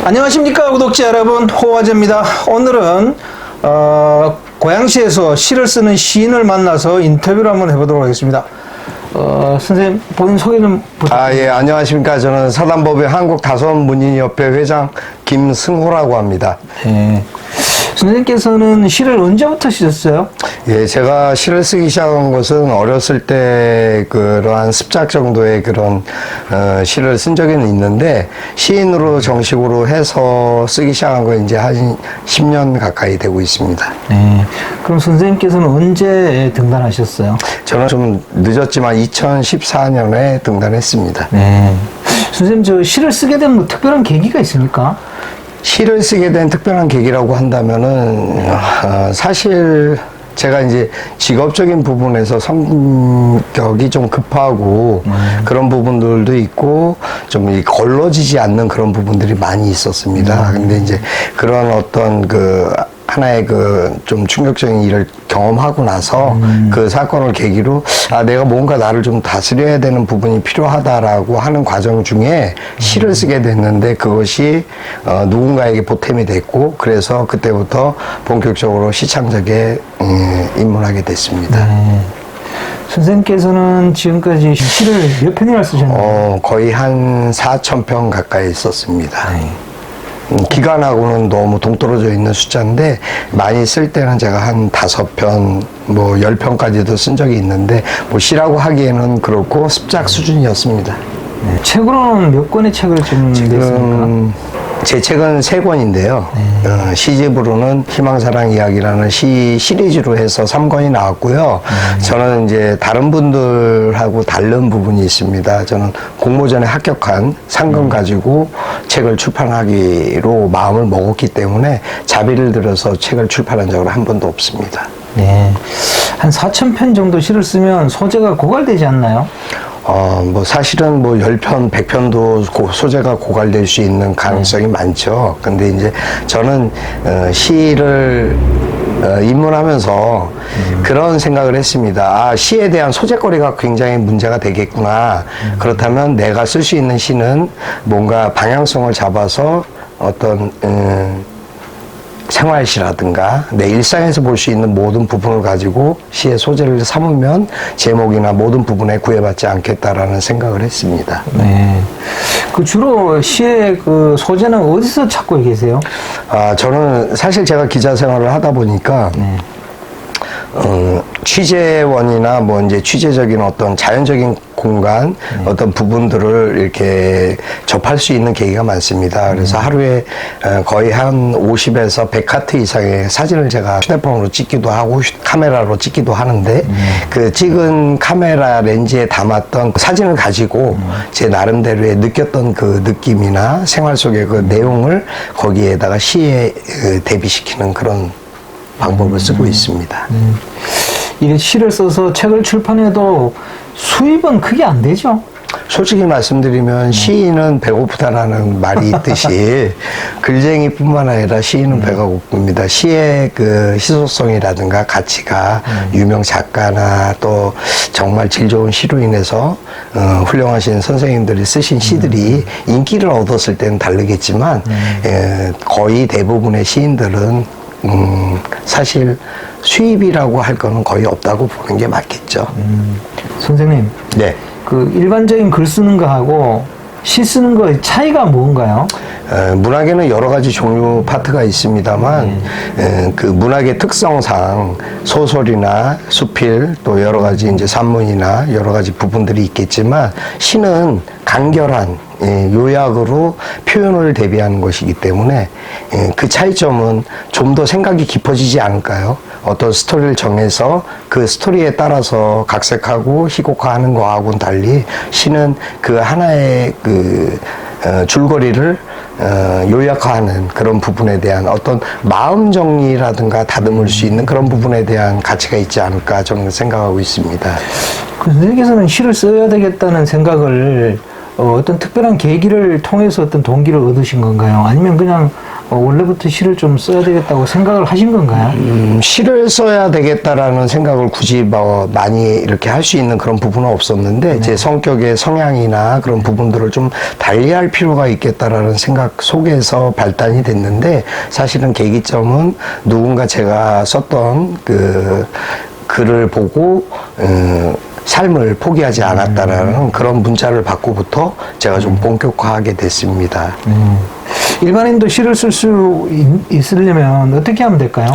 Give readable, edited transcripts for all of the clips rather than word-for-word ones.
안녕하십니까 구독자 여러분, 호화제입니다. 오늘은 고양시에서 시를 쓰는 시인을 만나서 인터뷰를 한번 해보도록 하겠습니다. 선생님 본인 소개 좀 부탁드립니다. 예, 안녕하십니까. 저는 사단법인 한국다섯문인협회 회장 김승호라고 합니다. 네. 선생님께서는 시를 언제부터 쓰셨어요? 예, 제가 시를 쓰기 시작한 것은 어렸을 때 그러한 습작 정도의 그런 시를 쓴 적은 있는데, 시인으로 정식으로 해서 쓰기 시작한 건 이제 한 10년 가까이 되고 있습니다. 네. 그럼 선생님께서는 언제 등단하셨어요? 저는 좀 늦었지만 2014년에 등단했습니다. 네. 선생님, 저 시를 쓰게 된 뭐 특별한 계기가 있습니까? 시를 쓰게 된 특별한 계기라고 한다면은, 사실 제가 이제 직업적인 부분에서 성격이 좀 급하고 그런 부분들도 있고 좀 걸러지지 않는 그런 부분들이 많이 있었습니다. 근데 이제 그런 어떤 하나의 좀 충격적인 일을 경험하고 나서 그 사건을 계기로 내가 뭔가 나를 좀 다스려야 되는 부분이 필요하다라고 하는 과정 중에 시를 쓰게 됐는데, 그것이 누군가에게 보탬이 됐고, 그래서 그때부터 본격적으로 시창작에 입문하게 됐습니다. 네. 선생님께서는 지금까지 시를 몇 편이나 쓰셨나요? 거의 한 4,000편 가까이 썼습니다. 네. 기간하고는 너무 동떨어져 있는 숫자인데, 많이 쓸 때는 제가 한 5편, 10편까지도 쓴 적이 있는데, 시라고 하기에는 그렇고 습작 수준이었습니다. 네. 책으로는 몇 권의 책을 좀 냈습니까? 제 책은 3권인데요. 시집으로는 희망사랑 이야기라는 시 시리즈로 해서 3권이 나왔고요. 저는 이제 다른 분들하고 다른 부분이 있습니다. 저는 공모전에 합격한 상금 가지고 책을 출판하기로 마음을 먹었기 때문에 자비를 들여서 책을 출판한 적은 한 번도 없습니다. 네. 한 4,000편 정도 시를 쓰면 소재가 고갈되지 않나요? 사실은 10편, 100편도 소재가 고갈될 수 있는 가능성이 많죠. 근데 이제 저는, 시를, 입문하면서 그런 생각을 했습니다. 시에 대한 소재거리가 굉장히 문제가 되겠구나. 그렇다면 내가 쓸 수 있는 시는 뭔가 방향성을 잡아서 어떤, 생활시라든가 내 일상에서 볼 수 있는 모든 부분을 가지고 시의 소재를 삼으면 제목이나 모든 부분에 구애받지 않겠다라는 생각을 했습니다. 네. 주로 시의 소재는 어디서 찾고 계세요? 저는 사실 제가 기자 생활을 하다 보니까, 네. 취재원이나 이제 취재적인 어떤 자연적인 공간, 어떤 부분들을 이렇게 접할 수 있는 계기가 많습니다. 그래서 하루에 거의 한 50에서 100카트 이상의 사진을 제가 휴대폰으로 찍기도 하고 카메라로 찍기도 하는데, 그 찍은 카메라 렌즈에 담았던 사진을 가지고 제 나름대로의 느꼈던 그 느낌이나 생활 속의 그 내용을 거기에다가 시에 대비시키는 그런 방법을 쓰고 있습니다. 이 시를 써서 책을 출판해도 수입은 크게 안 되죠? 솔직히 말씀드리면 시인은 배고프다라는 말이 있듯이 글쟁이뿐만 아니라 시인은 배가 고픕니다. 시의 희소성이라든가 가치가 유명 작가나 또 정말 질 좋은 시로 인해서 훌륭하신 선생님들이 쓰신 시들이 인기를 얻었을 때는 다르겠지만, 거의 대부분의 시인들은 사실 수입이라고 할 거는 거의 없다고 보는 게 맞겠죠. 선생님. 네. 일반적인 글 쓰는 거하고 시 쓰는 거의 차이가 뭔가요? 문학에는 여러 가지 종류 파트가 있습니다만, 그 문학의 특성상 소설이나 수필 또 여러 가지 이제 산문이나 여러 가지 부분들이 있겠지만, 시는 간결한 요약으로 표현을 대비하는 것이기 때문에 그 차이점은 좀 더 생각이 깊어지지 않을까요? 어떤 스토리를 정해서 그 스토리에 따라서 각색하고 희곡화하는 거하고는 달리, 시는 그 하나의 줄거리를 요약화하는 그런 부분에 대한 어떤 마음 정리라든가 다듬을 수 있는 그런 부분에 대한 가치가 있지 않을까 저는 생각하고 있습니다. 선생님께서는 시를 써야 되겠다는 생각을 어떤 특별한 계기를 통해서 어떤 동기를 얻으신 건가요? 아니면 그냥 원래부터 시를 좀 써야 되겠다고 생각을 하신 건가요? 시를 써야 되겠다라는 생각을 굳이 뭐 많이 이렇게 할 수 있는 그런 부분은 없었는데 제 성격의 성향이나 그런 부분들을 좀 달리할 필요가 있겠다라는 생각 속에서 발단이 됐는데 사실은 계기점은 누군가 제가 썼던 그 글을 보고 삶을 포기하지 않았다라는 그런 문자를 받고부터 제가 좀 본격화하게 됐습니다. 일반인도 시를 쓸 수 있으려면 어떻게 하면 될까요?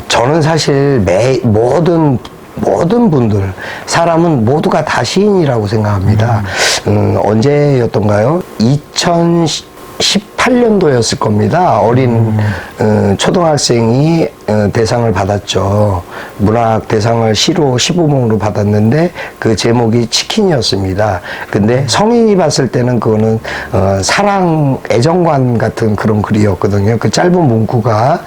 저는 사실 모든 분들, 사람은 모두가 다 시인이라고 생각합니다. 언제였던가요? 2018년도였을 겁니다. 어린 초등학생이 대상을 받았죠. 문학 대상을 시로 시부몽으로 받았는데 그 제목이 치킨이었습니다. 근데 성인이 봤을 때는 그거는 사랑 애정관 같은 그런 글이었거든요. 그 짧은 문구가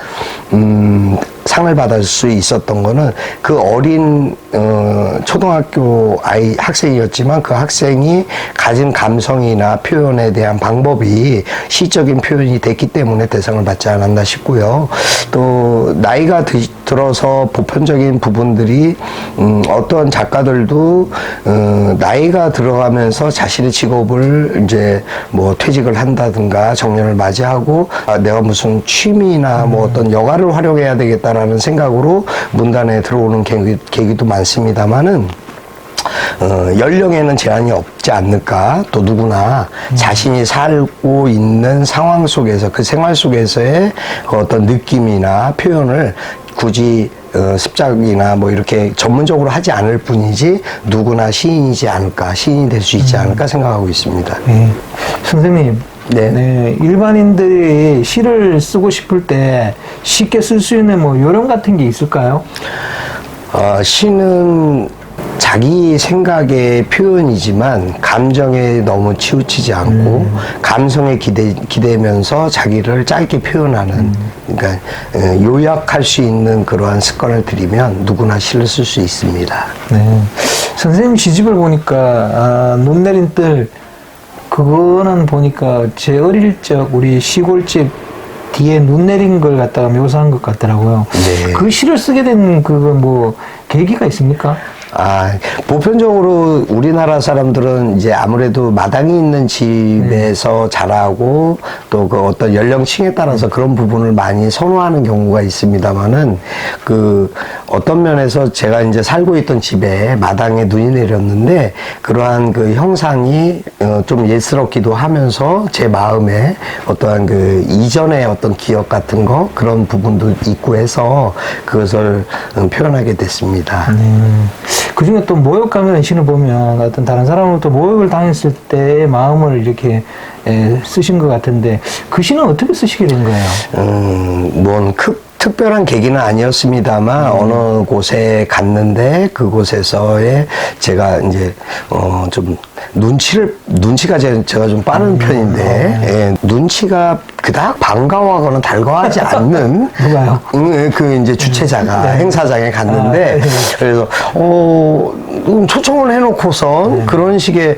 상을 받을 수 있었던 거는 그 어린 초등학교 학생이었지만 그 학생이 가진 감성이나 표현에 대한 방법이 시적인 표현이 됐기 때문에 대상을 받지 않았나 싶고요. 또 나이가 들어서 보편적인 부분들이 어떤 작가들도 나이가 들어가면서 자신의 직업을 이제 뭐 퇴직을 한다든가 정년을 맞이하고 내가 무슨 취미나 뭐 어떤 여가를 활용해야 되겠다라는 생각으로 문단에 들어오는 계기도 많습니다만은 연령에는 제한이 없지 않을까. 또 누구나 자신이 살고 있는 상황 속에서 그 생활 속에서의 그 어떤 느낌이나 표현을 굳이 습작이나 뭐 이렇게 전문적으로 하지 않을 뿐이지 누구나 시인이지 않을까, 시인이 될 수 있지 않을까 생각하고 있습니다. 선생님, 네. 일반인들이 시를 쓰고 싶을 때 쉽게 쓸 수 있는 뭐 요령 같은 게 있을까요? 시는 자기 생각의 표현이지만 감정에 너무 치우치지 않고 감성에 기대면서 자기를 짧게 표현하는 그러니까 요약할 수 있는 그러한 습관을 들이면 누구나 시를 쓸 수 있습니다. 네. 선생님 시집을 보니까 눈 내린 뜰 그거는 보니까 제 어릴 적 우리 시골집 뒤에 눈 내린 걸 갖다가 묘사한 것 같더라고요. 네. 그 시를 쓰게 된 그거 뭐 계기가 있습니까? 보편적으로 우리나라 사람들은 이제 아무래도 마당이 있는 집에서 자라고 또 그 어떤 연령층에 따라서 그런 부분을 많이 선호하는 경우가 있습니다만은 그 어떤 면에서 제가 이제 살고 있던 집에 마당에 눈이 내렸는데 그러한 그 형상이 좀 예스럽기도 하면서 제 마음에 어떠한 그 이전의 어떤 기억 같은 거 그런 부분도 있고 해서 그것을 표현하게 됐습니다. 그 중에 또 모욕감이라는 시를 보면 어떤 다른 사람으로부터 모욕을 당했을 때의 마음을 이렇게 쓰신 것 같은데 그 시는 어떻게 쓰시게 된 거예요? 뭔 특별한 계기는 아니었습니다만 어느 곳에 갔는데 그곳에서의 제가 이제 좀 눈치가 제가 좀 빠른 편인데 눈치가 그닥 반가워하거나 달가워하지 않는 누가요? 그 이제 주최자가 행사장에 갔는데 그래서 초청을 해놓고서 그런 식의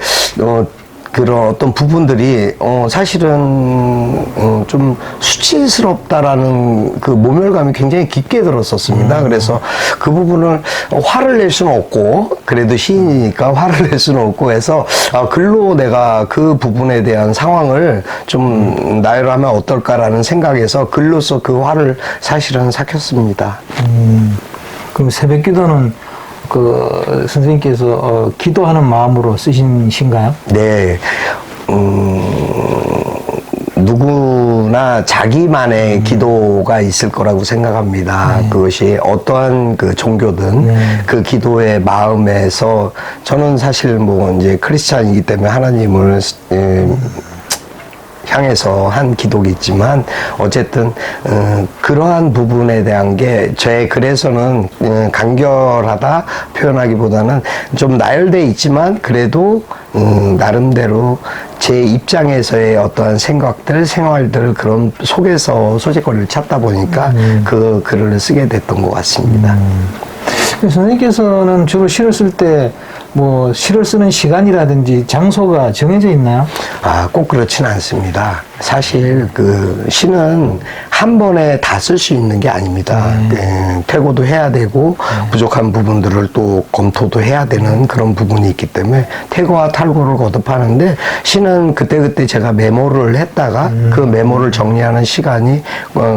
그런 어떤 부분들이 사실은 좀 수치스럽다라는 그 모멸감이 굉장히 깊게 들었었습니다. 그래서 그 부분을 화를 낼 수는 없고 그래도 시인이니까 화를 낼 수는 없고 해서 글로 내가 그 부분에 대한 상황을 좀 나열하면 어떨까라는 생각에서 글로써 그 화를 사실은 삭혔습니다. 그럼 새벽기도는 그 선생님께서 기도하는 마음으로 쓰신 시인가요? 네. 누구나 자기만의 기도가 있을 거라고 생각합니다. 그것이 어떠한 그 종교든 그 기도의 마음에서 저는 사실 뭐 이제 크리스찬이기 때문에 하나님을 향해서 한 기도겠지만 어쨌든 그러한 부분에 대한 게 제 글에서는 간결하다 표현하기보다는 좀 나열돼 있지만 그래도 나름대로 제 입장에서의 어떠한 생각들, 생활들 그런 속에서 소재거리를 찾다 보니까 그 글을 쓰게 됐던 것 같습니다. 선생님께서는 주로 시를 쓸 때 뭐 시를 쓰는 시간이라든지 장소가 정해져 있나요? 꼭 그렇지는 않습니다. 사실 그 시는 한 번에 다 쓸 수 있는 게 아닙니다. 퇴고도 해야 되고 부족한 부분들을 또 검토도 해야 되는 그런 부분이 있기 때문에 퇴고와 탈고를 거듭하는데, 시는 그때그때 제가 메모를 했다가 그 메모를 정리하는 시간이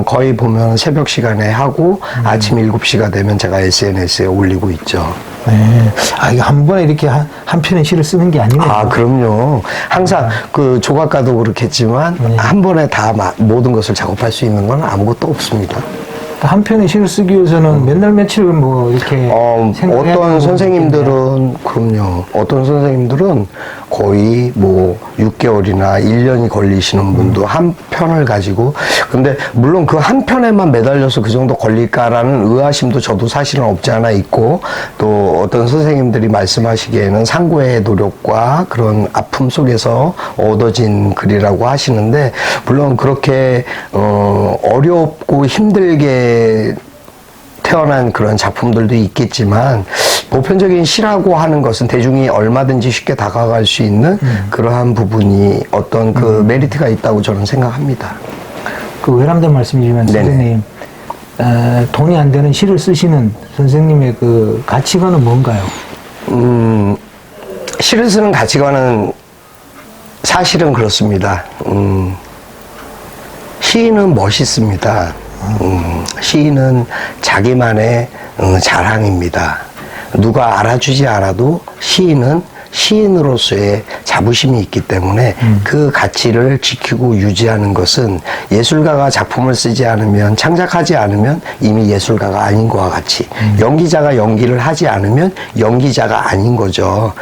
거의 보면 새벽 시간에 하고 아침 7시가 되면 제가 SNS에 올리고 있죠. 네. 이게 한 번에 이렇게 한 편의 시를 쓰는 게 아니네요. 그럼요. 항상 그 조각가도 그렇겠지만 한 번에 다 모든 것을 작업할 수 있는 건 아무것도 없습니다. 한 편의 시를 쓰기 위해서는 몇 날 며칠 뭐 이렇게 생각해야 어떤 되는 선생님들은 그럼요. 어떤 선생님들은 거의 뭐 6개월이나 1년이 걸리시는 분도 한 편을 가지고, 근데 물론 그 한 편에만 매달려서 그 정도 걸릴까라는 의아심도 저도 사실은 없지 않아 있고, 또 어떤 선생님들이 말씀하시기에는 상고의 노력과 그런 아픔 속에서 얻어진 글이라고 하시는데, 물론 그렇게 어렵고 힘들게 태어난 그런 작품들도 있겠지만, 보편적인 시라고 하는 것은 대중이 얼마든지 쉽게 다가갈 수 있는 그러한 부분이 어떤 그 메리트가 있다고 저는 생각합니다. 그 외람된 말씀이지만 선생님, 돈이 안 되는 시를 쓰시는 선생님의 그 가치관은 뭔가요? 시를 쓰는 가치관은 사실은 그렇습니다. 시인은 멋있습니다. 시인은 자기만의 자랑입니다. 누가 알아주지 않아도 시인은 시인으로서의 자부심이 있기 때문에 그 가치를 지키고 유지하는 것은, 예술가가 작품을 쓰지 않으면, 창작하지 않으면 이미 예술가가 아닌 것과 같이, 연기자가 연기를 하지 않으면 연기자가 아닌 거죠.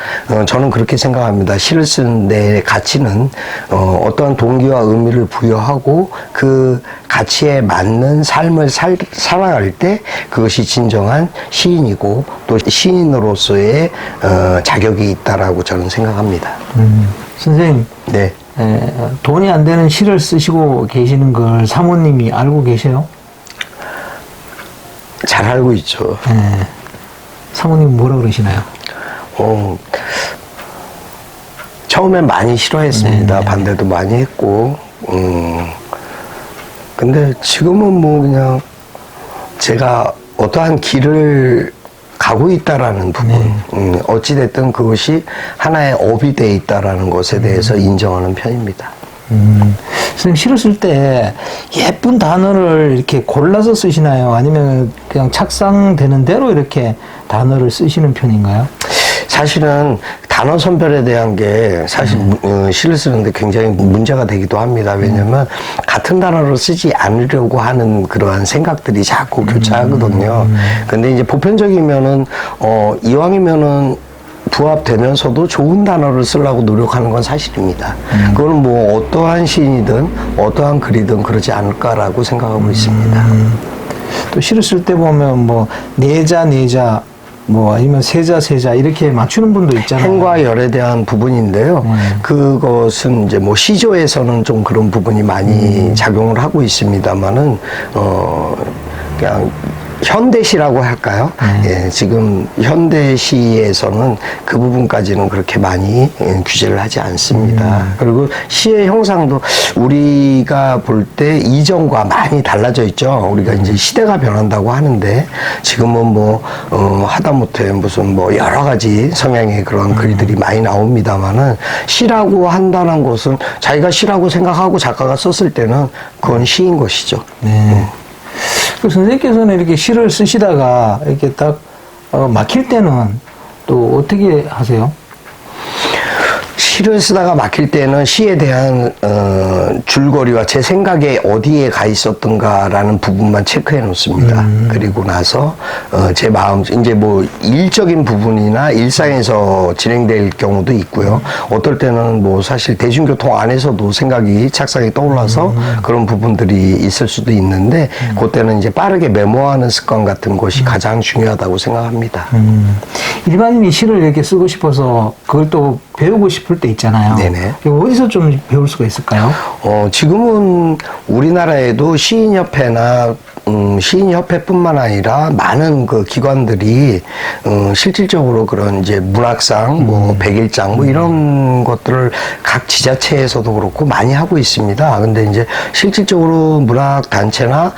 저는 그렇게 생각합니다. 시를 쓰는 데 가치는 어떠한 동기와 의미를 부여하고 그 가치에 맞는 삶을 살아갈 때 그것이 진정한 시인이고, 또 시인으로서의 자격이 있다라고 저는 생각합니다. 선생님, 네. 돈이 안 되는 시를 쓰시고 계시는 걸 사모님이 알고 계세요? 잘 알고 있죠. 사모님 뭐라 그러시나요? 처음엔 많이 싫어했습니다. 네. 반대도 많이 했고, 근데 지금은 뭐 그냥 제가 어떠한 길을 가고 있다라는 부분, 어찌됐든 그것이 하나의 업이 돼 있다라는 것에 대해서 인정하는 편입니다. 선생님, 시를 쓸 때 예쁜 단어를 이렇게 골라서 쓰시나요? 아니면 그냥 착상되는 대로 이렇게 단어를 쓰시는 편인가요? 사실은 단어 선별에 대한 게 사실 시를 쓰는데 굉장히 문제가 되기도 합니다. 왜냐면 같은 단어를 쓰지 않으려고 하는 그러한 생각들이 자꾸 교차하거든요. 근데 이제 보편적이면은 이왕이면은 부합되면서도 좋은 단어를 쓰려고 노력하는 건 사실입니다. 그거는 뭐 어떠한 시인이든 어떠한 글이든 그러지 않을까라고 생각하고 있습니다. 또 시를 쓸 때 보면 뭐 내자 뭐 아니면 세자 이렇게 맞추는 분도 있잖아요. 행과 열에 대한 부분인데요. 그것은 이제 뭐 시조에서는 좀 그런 부분이 많이 작용을 하고 있습니다만은 그냥 현대시라고 할까요? 예, 지금 현대시에서는 그 부분까지는 그렇게 많이 규제를 하지 않습니다. 그리고 시의 형상도 우리가 볼 때 이전과 많이 달라져 있죠. 우리가 이제 시대가 변한다고 하는데, 지금은 뭐 하다못해 무슨 뭐 여러 가지 성향의 그런 글들이 많이 나옵니다만은, 시라고 한다는 것은 자기가 시라고 생각하고 작가가 썼을 때는 그건 시인 것이죠. 네. 그 선생님께서는 이렇게 시를 쓰시다가 이렇게 딱 막힐 때는 또 어떻게 하세요? 시를 쓰다가 막힐 때는 시에 대한 줄거리와 제 생각에 어디에 가 있었던가라는 부분만 체크해 놓습니다. 그리고 나서 제 마음, 이제 뭐 일적인 부분이나 일상에서 진행될 경우도 있고요. 어떨 때는 뭐 사실 대중교통 안에서도 생각이 착상이 떠올라서 그런 부분들이 있을 수도 있는데, 그때는 이제 빠르게 메모하는 습관 같은 것이 가장 중요하다고 생각합니다. 일반인이 시를 이렇게 쓰고 싶어서 그걸 또 배우고 싶을 때 있잖아요. 네네. 이거 어디서 좀 배울 수가 있을까요? 지금은 우리나라에도 시인협회나 시인협회뿐만 아니라 많은 그 기관들이 실질적으로 그런 이제 문학상, 뭐 백일장, 뭐 이런 것들을 각 지자체에서도 그렇고 많이 하고 있습니다. 근데 이제 실질적으로 문학 단체나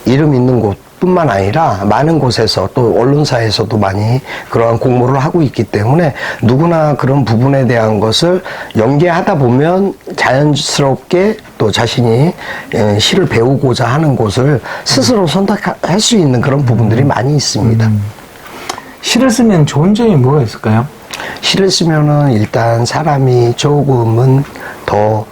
이름 있는 곳뿐만 아니라 많은 곳에서 또 언론사에서도 많이 그러한 공모를 하고 있기 때문에 누구나 그런 부분에 대한 것을 연계하다 보면 자연스럽게 또 자신이 시를 배우고자 하는 곳을 스스로 선택할 수 있는 그런 부분들이 많이 있습니다. 시를 쓰면 좋은 점이 뭐가 있을까요? 시를 쓰면은 일단 사람이 조금은 더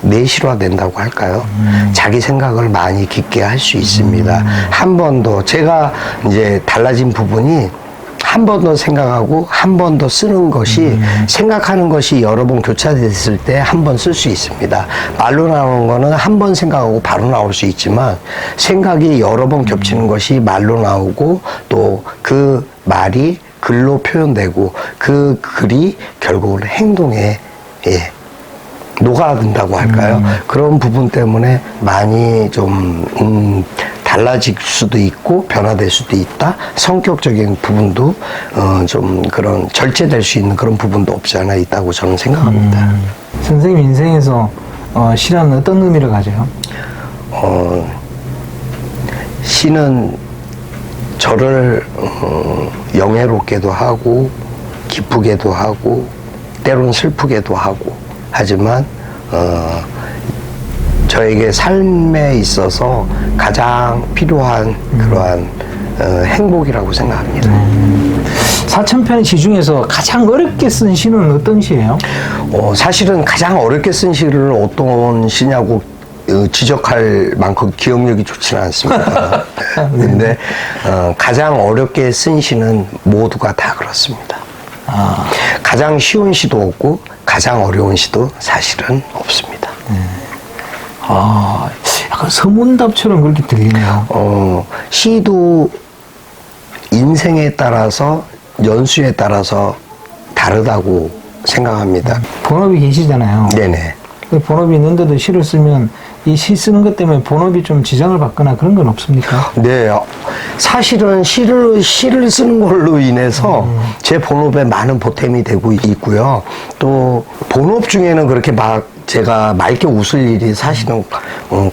내실화된다고 할까요? 자기 생각을 많이 깊게 할 수 있습니다. 한 번 더 제가 이제 달라진 부분이 한 번 더 생각하고 한 번 더 쓰는 것이 생각하는 것이 여러 번 교차됐을 때 한 번 쓸 수 있습니다. 말로 나오는 거는 한 번 생각하고 바로 나올 수 있지만 생각이 여러 번 겹치는 것이 말로 나오고 또 그 말이 글로 표현되고 그 글이 결국은 행동에 녹아든다고 할까요? 그런 부분 때문에 많이 좀 달라질 수도 있고 변화될 수도 있다. 성격적인 부분도 좀 그런 절제될 수 있는 그런 부분도 없지 않아 있다고 저는 생각합니다. 선생님 인생에서 시라는 어떤 의미를 가져요? 시는 저를 영예롭게도 하고 기쁘게도 하고 때론 슬프게도 하고 하지만 저에게 삶에 있어서 가장 필요한 그러한 행복이라고 생각합니다. 4,000편의 시 중에서 가장 어렵게 쓴 시는 어떤 시예요? 사실은 가장 어렵게 쓴 시를 어떤 시냐고 지적할 만큼 기억력이 좋지는 않습니다. 근데 가장 어렵게 쓴 시는 모두가 다 그렇습니다. 가장 쉬운 시도 없고 가장 어려운 시도 사실은 없습니다. 약간 서문답처럼 그렇게 들리네요. 시도 인생에 따라서 연수에 따라서 다르다고 생각합니다. 본업이 계시잖아요. 네네. 본업이 있는데도 시를 쓰면 이 시 쓰는 것 때문에 본업이 좀 지장을 받거나 그런 건 없습니까? 네. 사실은 시를 쓰는 걸로 인해서 제 본업에 많은 보탬이 되고 있고요. 또 본업 중에는 그렇게 막 제가 맑게 웃을 일이 사실은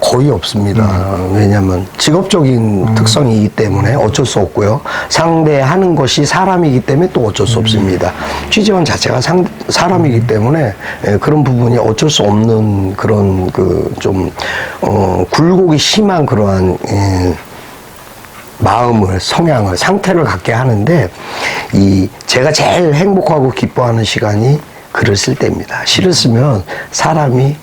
거의 없습니다. 왜냐하면 직업적인 특성이기 때문에 어쩔 수 없고요. 상대하는 것이 사람이기 때문에 또 어쩔 수 없습니다. 취재원 자체가 사람이기 때문에 그런 부분이 어쩔 수 없는 그런 좀 굴곡이 심한 그러한 마음을, 성향을, 상태를 갖게 하는데 제가 제일 행복하고 기뻐하는 시간이 글을 쓸 때입니다. 시를 쓰면 사람이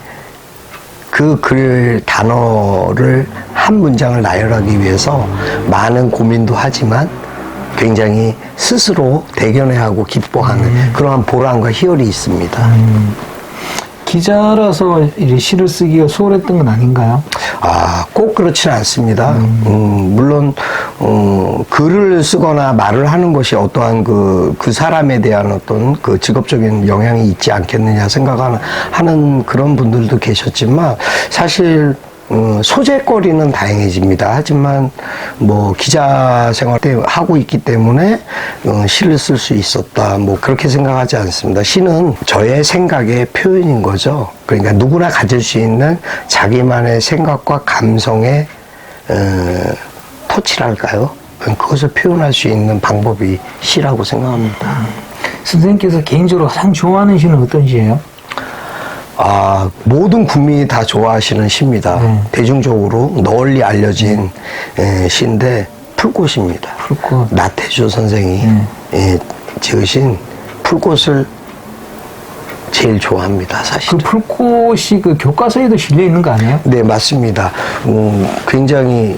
그 글 단어를 한 문장을 나열하기 위해서 많은 고민도 하지만 굉장히 스스로 대견해하고 기뻐하는 그러한 보람과 희열이 있습니다. 기자라서 이 시를 쓰기가 수월했던 건 아닌가요? 꼭 그렇지는 않습니다. 물론, 글을 쓰거나 말을 하는 것이 어떠한 그 사람에 대한 어떤 그 직업적인 영향이 있지 않겠느냐 생각하는 그런 분들도 계셨지만, 사실, 소재거리는 다행해집니다. 하지만 뭐 기자 생활 때 하고 있기 때문에 시를 쓸 수 있었다. 뭐 그렇게 생각하지 않습니다. 시는 저의 생각의 표현인 거죠. 그러니까 누구나 가질 수 있는 자기만의 생각과 감성의 터치랄까요? 그것을 표현할 수 있는 방법이 시라고 생각합니다. 선생님께서 개인적으로 가장 좋아하는 시는 어떤 시예요? 모든 국민이 다 좋아하시는 시입니다. 대중적으로 널리 알려진 시인데 풀꽃입니다. 풀꽃. 나태주 선생이 지으신 풀꽃을 제일 좋아합니다, 사실. 그 풀꽃이 그 교과서에도 실려 있는 거 아니에요? 네, 맞습니다. 굉장히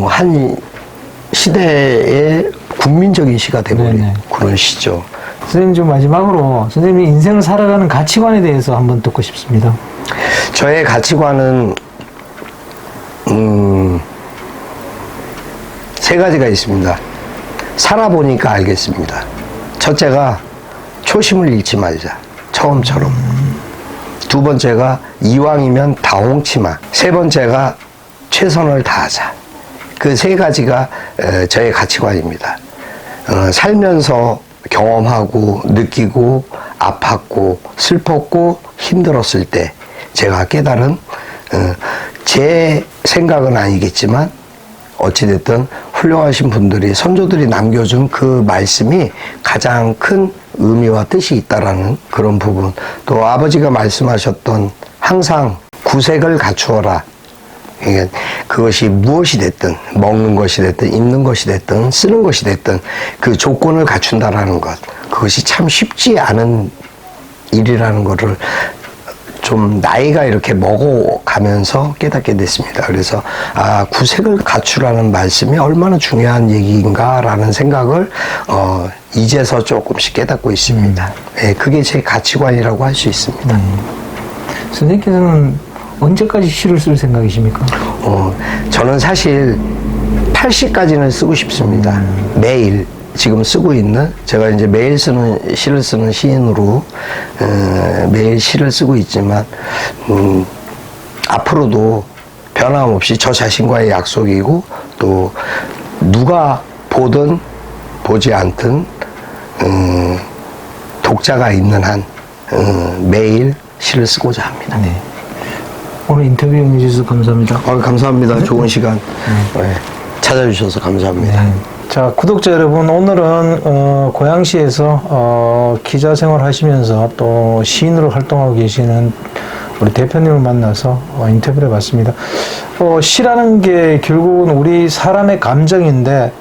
한 시대의 국민적인 시가 되버린 네네. 그런 시죠. 선생님 좀 마지막으로 선생님이 인생을 살아가는 가치관에 대해서 한번 듣고 싶습니다. 저의 가치관은 세 가지가 있습니다. 살아보니까 알겠습니다. 첫째가 초심을 잃지 말자. 처음처럼. 두 번째가 이왕이면 다홍치마. 세 번째가 최선을 다하자. 그 세 가지가 저의 가치관입니다. 살면서 경험하고 느끼고 아팠고 슬펐고 힘들었을 때 제가 깨달은 제 생각은 아니겠지만 어찌됐든 훌륭하신 분들이 선조들이 남겨준 그 말씀이 가장 큰 의미와 뜻이 있다라는 그런 부분, 또 아버지가 말씀하셨던 항상 구색을 갖추어라. 그러니까 그것이 무엇이 됐든 먹는 것이 됐든 입는 것이 됐든 쓰는 것이 됐든 그 조건을 갖춘다라는 것, 그것이 참 쉽지 않은 일이라는 것을 좀 나이가 이렇게 먹어가면서 깨닫게 됐습니다. 그래서 구색을 갖추라는 말씀이 얼마나 중요한 얘기인가라는 생각을 이제서 조금씩 깨닫고 있습니다. 네, 그게 제 가치관이라고 할 수 있습니다. 선생님께서는 언제까지 시를 쓸 생각이십니까? 저는 사실 80까지는 쓰고 싶습니다. 매일 지금 쓰고 있는, 제가 이제 매일 시를 쓰는 시인으로 매일 시를 쓰고 있지만 앞으로도 변함없이 저 자신과의 약속이고, 또 누가 보든 보지 않든 독자가 있는 한 매일 시를 쓰고자 합니다. 네. 오늘 인터뷰 해주셔서 감사합니다. 감사합니다. 좋은 시간 찾아주셔서 감사합니다. 네. 자, 구독자 여러분, 오늘은 고양시에서 기자 생활 하시면서 또 시인으로 활동하고 계시는 우리 대표님을 만나서 인터뷰를 해봤습니다. 시라는 게 결국은 우리 사람의 감정인데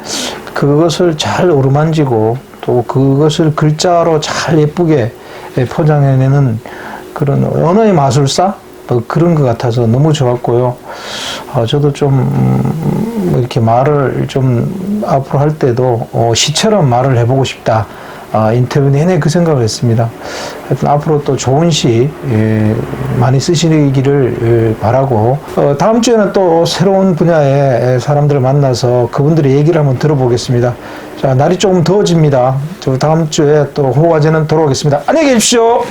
그것을 잘 어루만지고 또 그것을 글자로 잘 예쁘게 포장해내는 그런 언어의 마술사? 그런 것 같아서 너무 좋았고요. 저도 좀 이렇게 말을 좀 앞으로 할 때도 시처럼 말을 해보고 싶다. 인터뷰 내내 그 생각을 했습니다. 하여튼 앞으로 또 좋은 시 많이 쓰시기를 바라고, 다음 주에는 또 새로운 분야의 사람들을 만나서 그분들의 얘기를 한번 들어보겠습니다. 자, 날이 조금 더워집니다. 저 다음 주에 또 호화제는 돌아오겠습니다. 안녕히 계십시오.